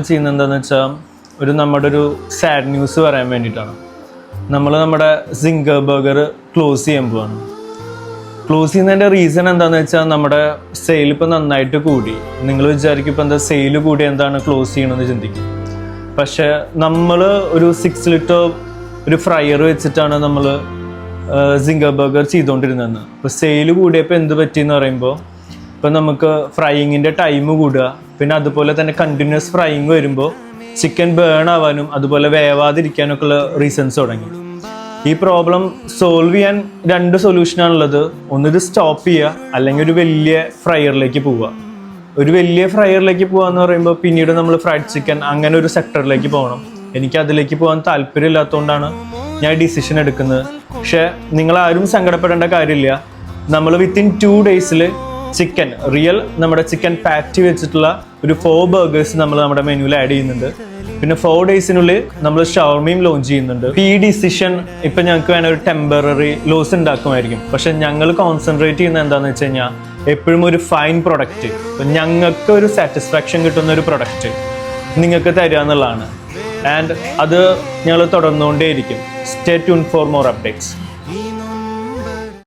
ചെയ്യുന്നത് എന്താണെന്ന് വെച്ചാൽ നമ്മുടെ ഒരു സാഡ് ന്യൂസ് പറയാൻ വേണ്ടിയിട്ടാണ്. നമ്മുടെ സിംഗർ ബർഗർ ക്ലോസ് ചെയ്യാൻ പോവാണ്. ക്ലോസ് ചെയ്യുന്നതിൻ്റെ റീസൺ എന്താണെന്ന് വെച്ചാൽ നമ്മുടെ സെയിൽ ഇപ്പോൾ നന്നായിട്ട് കൂടി. നിങ്ങൾ വിചാരിക്കും ഇപ്പോൾ എന്താ സെയിൽ കൂടി എന്താണ് ക്ലോസ് ചെയ്യണമെന്ന് ചിന്തിക്കും. പക്ഷേ നമ്മൾ ഒരു 6 ലിറ്റർ ഒരു ഫ്രയർ വെച്ചിട്ടാണ് നമ്മൾ സിംഗർ ബർഗർ ചെയ്തുകൊണ്ടിരുന്നതെന്ന്. ഇപ്പോൾ സെയിൽ കൂടിയപ്പോൾ എന്ത് പറ്റിയെന്ന് പറയുമ്പോൾ ഇപ്പം നമുക്ക് ഫ്രൈയിങ്ങിൻ്റെ ടൈം കൂടുക, പിന്നെ അതുപോലെ തന്നെ കണ്ടിന്യൂസ് ഫ്രൈയിങ് വരുമ്പോൾ ചിക്കൻ ബേൺ ആവാനും അതുപോലെ വേവാതിരിക്കാനൊക്കെ ഉള്ള റീസൺസ് തുടങ്ങി. ഈ പ്രോബ്ലം സോൾവ് ചെയ്യാൻ 2 സൊല്യൂഷനാണുള്ളത്. ഒന്നിത് സ്റ്റോപ്പ് ചെയ്യുക, അല്ലെങ്കിൽ ഒരു വലിയ ഫ്രയറിലേക്ക് പോവുക. ഒരു വലിയ ഫ്രയറിലേക്ക് പോകാന്ന് പറയുമ്പോൾ പിന്നീട് നമ്മൾ ഫ്രൈഡ് ചിക്കൻ അങ്ങനെ ഒരു സെക്ടറിലേക്ക് പോകണം. എനിക്ക് അതിലേക്ക് പോകാൻ താല്പര്യമില്ലാത്തതുകൊണ്ടാണ് ഞാൻ ഡിസിഷൻ എടുക്കുന്നത്. പക്ഷേ നിങ്ങളാരും സങ്കടപ്പെടേണ്ട കാര്യമില്ല. നമ്മൾ വിത്തിൻ 2 ഡേയ്സിൽ ചിക്കൻ റിയൽ നമ്മുടെ ചിക്കൻ പാറ്റി വെച്ചിട്ടുള്ള ഒരു 4 ബർഗേഴ്സ് നമ്മൾ നമ്മുടെ മെനുവിൽ ആഡ് ചെയ്യുന്നുണ്ട്. പിന്നെ 4 ഡേയ്സിനുള്ളിൽ നമ്മൾ ഷവർമയും ലോഞ്ച് ചെയ്യുന്നുണ്ട്. ഈ ഡിസിഷൻ ഇപ്പം ഞങ്ങൾക്ക് വേണേൽ ഒരു ടെമ്പററി ലോസ് ഉണ്ടാക്കുമായിരിക്കും. പക്ഷെ ഞങ്ങൾ കോൺസെൻട്രേറ്റ് ചെയ്യുന്നത് എന്താണെന്ന് വെച്ച് കഴിഞ്ഞാൽ എപ്പോഴും ഒരു ഫൈൻ പ്രൊഡക്റ്റ്, ഇപ്പം ഞങ്ങൾക്ക് ഒരു സാറ്റിസ്ഫാക്ഷൻ കിട്ടുന്ന ഒരു പ്രൊഡക്റ്റ് നിങ്ങൾക്ക് തരിക എന്നുള്ളതാണ്. ആൻഡ് അത് ഞങ്ങൾ തുടർന്നുകൊണ്ടേയിരിക്കും. Stay tune for more updates.